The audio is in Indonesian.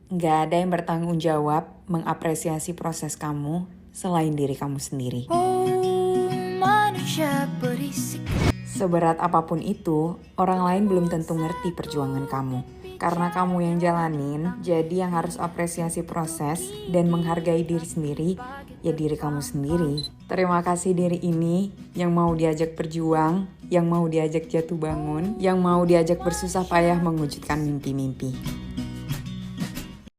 Nggak ada yang bertanggung jawab mengapresiasi proses kamu selain diri kamu sendiri. Manusia berisik. Seberat apapun itu, orang lain belum tentu ngerti perjuangan kamu. Karena kamu yang jalanin, jadi yang harus apresiasi proses dan menghargai diri sendiri, ya diri kamu sendiri. Terima kasih diri ini yang mau diajak berjuang, yang mau diajak jatuh bangun, yang mau diajak bersusah payah mewujudkan mimpi-mimpi.